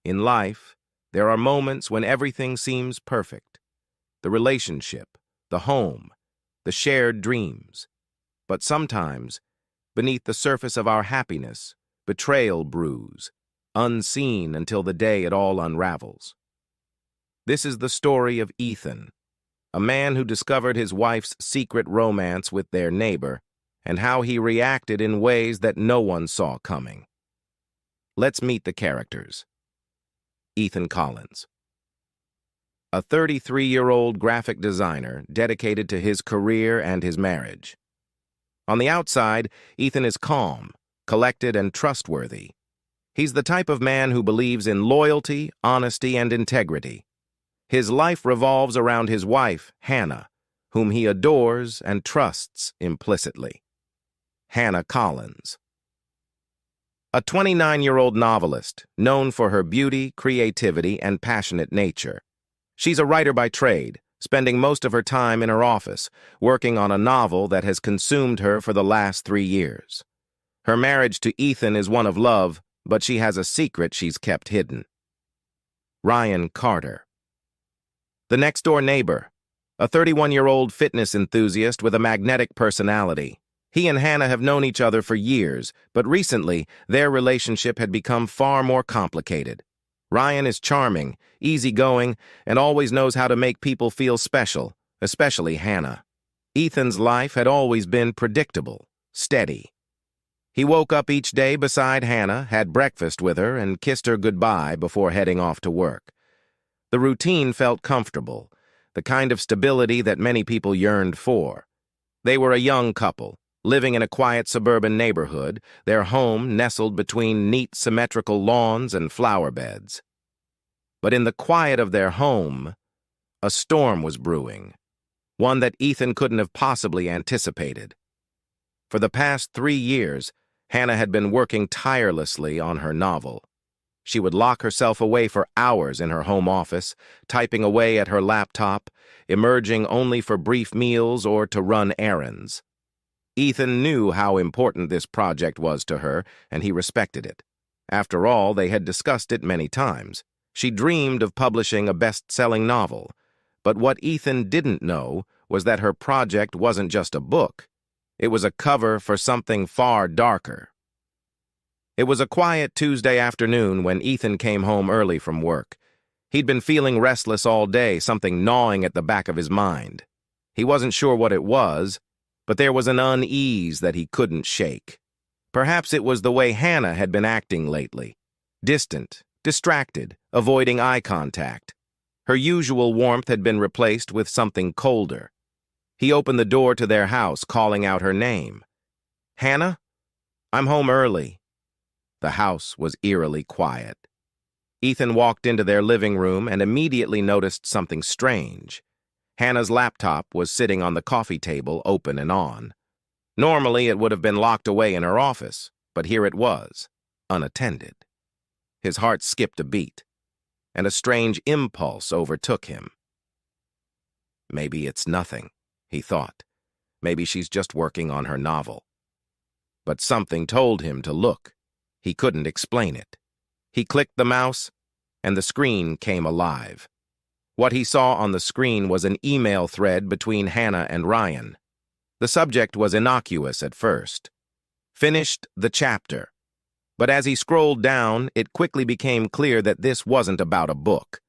In life, there are moments when everything seems perfect. The relationship, the home, the shared dreams. But sometimes, beneath the surface of our happiness, betrayal brews, unseen until the day it all unravels. This is the story of Ethan, a man who discovered his wife's secret romance with their neighbor and how he reacted in ways that no one saw coming. Let's meet the characters. Ethan Collins. A 33-year-old graphic designer dedicated to his career and his marriage. On the outside, Ethan is calm, collected, and trustworthy. He's the type of man who believes in loyalty, honesty, and integrity. His life revolves around his wife, Hannah, whom he adores and trusts implicitly. Hannah Collins. A 29-year-old novelist, known for her beauty, creativity, and passionate nature. She's a writer by trade, spending most of her time in her office, working on a novel that has consumed her for the last 3 years. Her marriage to Ethan is one of love, but she has a secret she's kept hidden. Ryan Carter. The next-door neighbor, a 31-year-old fitness enthusiast with a magnetic personality. He and Hannah have known each other for years, but recently, their relationship had become far more complicated. Ryan is charming, easygoing, and always knows how to make people feel special, especially Hannah. Ethan's life had always been predictable, steady. He woke up each day beside Hannah, had breakfast with her, and kissed her goodbye before heading off to work. The routine felt comfortable, the kind of stability that many people yearned for. They were a young couple, living in a quiet suburban neighborhood, their home nestled between neat, symmetrical lawns and flower beds. But in the quiet of their home, a storm was brewing, one that Ethan couldn't have possibly anticipated. For the past 3 years, Hannah had been working tirelessly on her novel. She would lock herself away for hours in her home office, typing away at her laptop, emerging only for brief meals or to run errands. Ethan knew how important this project was to her, and he respected it. After all, they had discussed it many times. She dreamed of publishing a best-selling novel. But what Ethan didn't know was that her project wasn't just a book. It was a cover for something far darker. It was a quiet Tuesday afternoon when Ethan came home early from work. He'd been feeling restless all day, something gnawing at the back of his mind. He wasn't sure what it was, but there was an unease that he couldn't shake. Perhaps it was the way Hannah had been acting lately. Distant, distracted, avoiding eye contact. Her usual warmth had been replaced with something colder. He opened the door to their house, calling out her name. "Hannah? I'm home early." The house was eerily quiet. Ethan walked into their living room and immediately noticed something strange. Hannah's laptop was sitting on the coffee table, open and on. Normally, it would have been locked away in her office, but here it was, unattended. His heart skipped a beat, and a strange impulse overtook him. Maybe it's nothing, he thought. Maybe she's just working on her novel. But something told him to look. He couldn't explain it. He clicked the mouse, and the screen came alive. What he saw on the screen was an email thread between Hannah and Ryan. The subject was innocuous at first. Finished the chapter. But as he scrolled down, it quickly became clear that this wasn't about a book.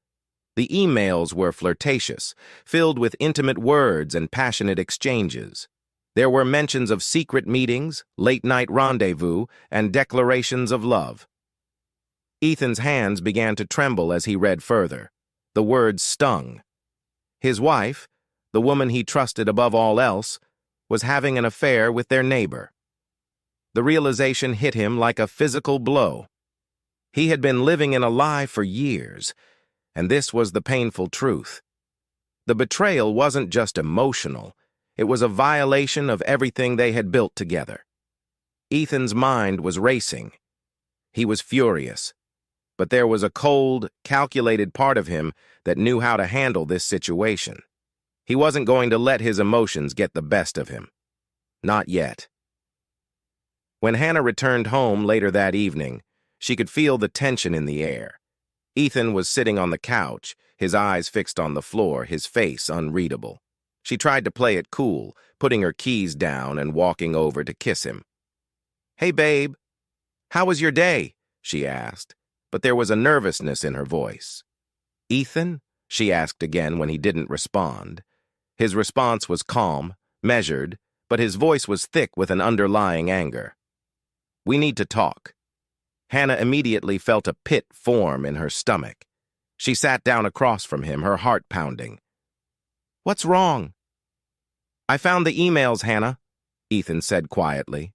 The emails were flirtatious, filled with intimate words and passionate exchanges. There were mentions of secret meetings, late-night rendezvous, and declarations of love. Ethan's hands began to tremble as he read further. The words stung. His wife, the woman he trusted above all else, was having an affair with their neighbor. The realization hit him like a physical blow. He had been living in a lie for years, and this was the painful truth. The betrayal wasn't just emotional, it was a violation of everything they had built together. Ethan's mind was racing. He was furious. But there was a cold, calculated part of him that knew how to handle this situation. He wasn't going to let his emotions get the best of him. Not yet. When Hannah returned home later that evening, she could feel the tension in the air. Ethan was sitting on the couch, his eyes fixed on the floor, his face unreadable. She tried to play it cool, putting her keys down and walking over to kiss him. "Hey, babe, how was your day?" she asked, but there was a nervousness in her voice. "Ethan?" she asked again when he didn't respond. His response was calm, measured, but his voice was thick with an underlying anger. "We need to talk." Hannah immediately felt a pit form in her stomach. She sat down across from him, her heart pounding. "What's wrong?" "I found the emails, Hannah," Ethan said quietly.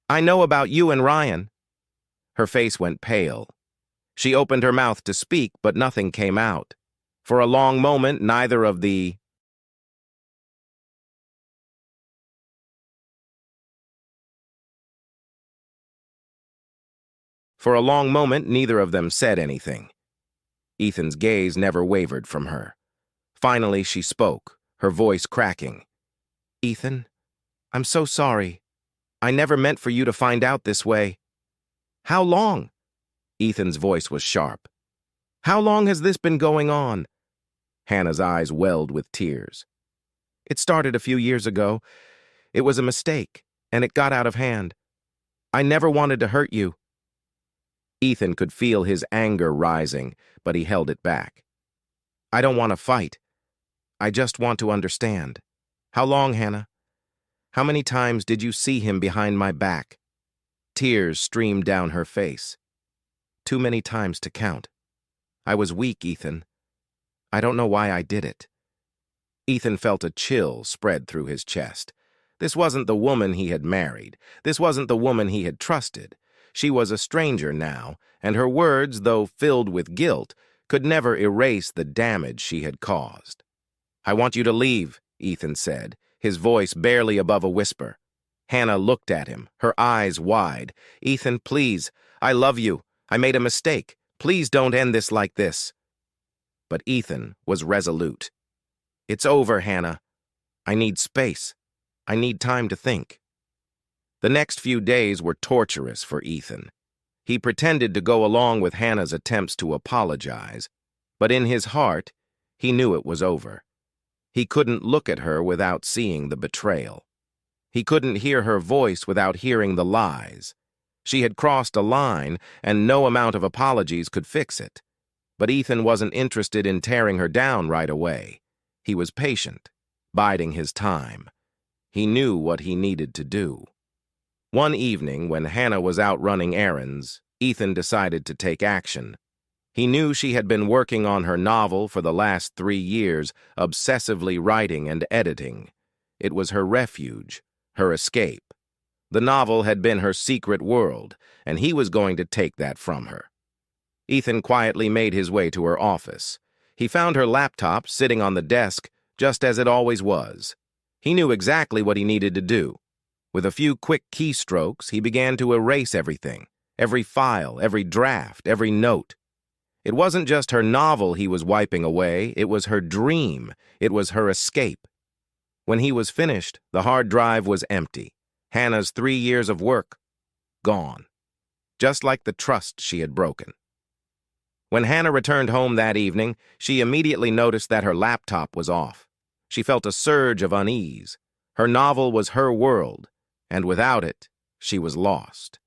"I know about you and Ryan." Her face went pale. She opened her mouth to speak, but nothing came out. For a long moment, neither of them said anything. Ethan's gaze never wavered from her. Finally, she spoke, her voice cracking. "Ethan, I'm so sorry. I never meant for you to find out this way." "How long?" Ethan's voice was sharp. "How long has this been going on?" Hannah's eyes welled with tears. "It started a few years ago. It was a mistake, and it got out of hand. I never wanted to hurt you." Ethan could feel his anger rising, but he held it back. "I don't want to fight. I just want to understand. How long, Hannah? How many times did you see him behind my back?" Tears streamed down her face. "Too many times to count. I was weak, Ethan. I don't know why I did it." Ethan felt a chill spread through his chest. This wasn't the woman he had married. This wasn't the woman he had trusted. She was a stranger now, and her words, though filled with guilt, could never erase the damage she had caused. "I want you to leave," Ethan said, his voice barely above a whisper. Hannah looked at him, her eyes wide. "Ethan, please, I love you. I made a mistake. Please don't end this like this." But Ethan was resolute. "It's over, Hannah. I need space. I need time to think." The next few days were torturous for Ethan. He pretended to go along with Hannah's attempts to apologize, but in his heart, he knew it was over. He couldn't look at her without seeing the betrayal. He couldn't hear her voice without hearing the lies. She had crossed a line, and no amount of apologies could fix it. But Ethan wasn't interested in tearing her down right away. He was patient, biding his time. He knew what he needed to do. One evening, when Hannah was out running errands, Ethan decided to take action. He knew she had been working on her novel for the last 3 years, obsessively writing and editing. It was her refuge, her escape. The novel had been her secret world, and he was going to take that from her. Ethan quietly made his way to her office. He found her laptop sitting on the desk, just as it always was. He knew exactly what he needed to do. With a few quick keystrokes, he began to erase everything, every file, every draft, every note. It wasn't just her novel he was wiping away, it was her dream, it was her escape. When he was finished, the hard drive was empty. Hannah's 3 years of work, gone. Just like the trust she had broken. When Hannah returned home that evening, she immediately noticed that her laptop was off. She felt a surge of unease. Her novel was her world, and without it, she was lost.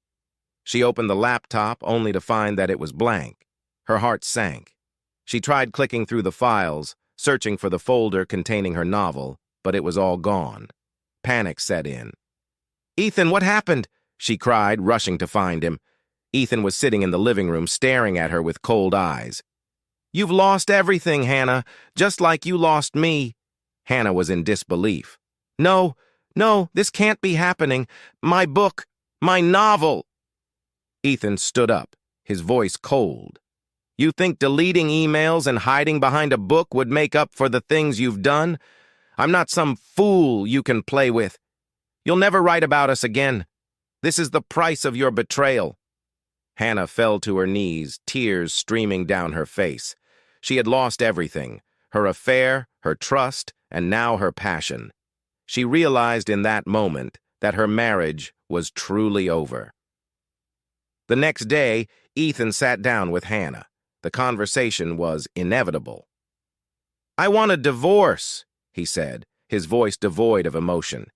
She opened the laptop only to find that it was blank. Her heart sank. She tried clicking through the files, searching for the folder containing her novel, but it was all gone. Panic set in. "Ethan, what happened?" she cried, rushing to find him. Ethan was sitting in the living room, staring at her with cold eyes. "You've lost everything, Hannah, just like you lost me." Hannah was in disbelief. No, this can't be happening. My book, my novel." Ethan stood up, his voice cold. "You think deleting emails and hiding behind a book would make up for the things you've done? I'm not some fool you can play with. You'll never write about us again. This is the price of your betrayal." Hannah fell to her knees, tears streaming down her face. She had lost everything, her affair, her trust, and now her passion. She realized in that moment that her marriage was truly over. The next day, Ethan sat down with Hannah. The conversation was inevitable. "I want a divorce," he said, his voice devoid of emotion.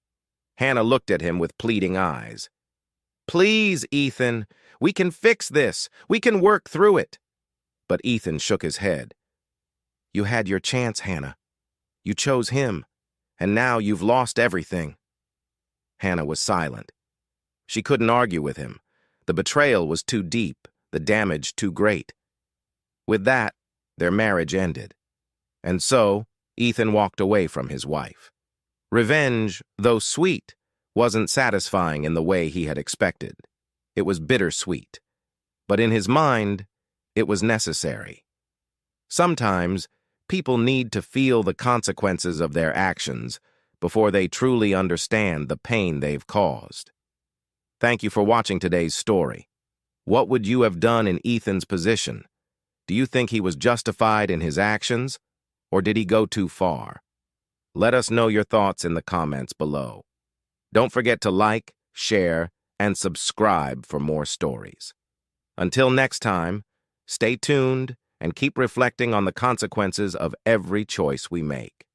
Hannah looked at him with pleading eyes. "Please, Ethan, we can fix this. We can work through it." But Ethan shook his head. "You had your chance, Hannah. You chose him, and now you've lost everything." Hannah was silent. She couldn't argue with him. The betrayal was too deep, the damage too great. With that, their marriage ended. And so, Ethan walked away from his wife. Revenge, though sweet, wasn't satisfying in the way he had expected. It was bittersweet. But in his mind, it was necessary. Sometimes, people need to feel the consequences of their actions before they truly understand the pain they've caused. Thank you for watching today's story. What would you have done in Ethan's position? Do you think he was justified in his actions, or did he go too far? Let us know your thoughts in the comments below. Don't forget to like, share, and subscribe for more stories. Until next time, stay tuned and keep reflecting on the consequences of every choice we make.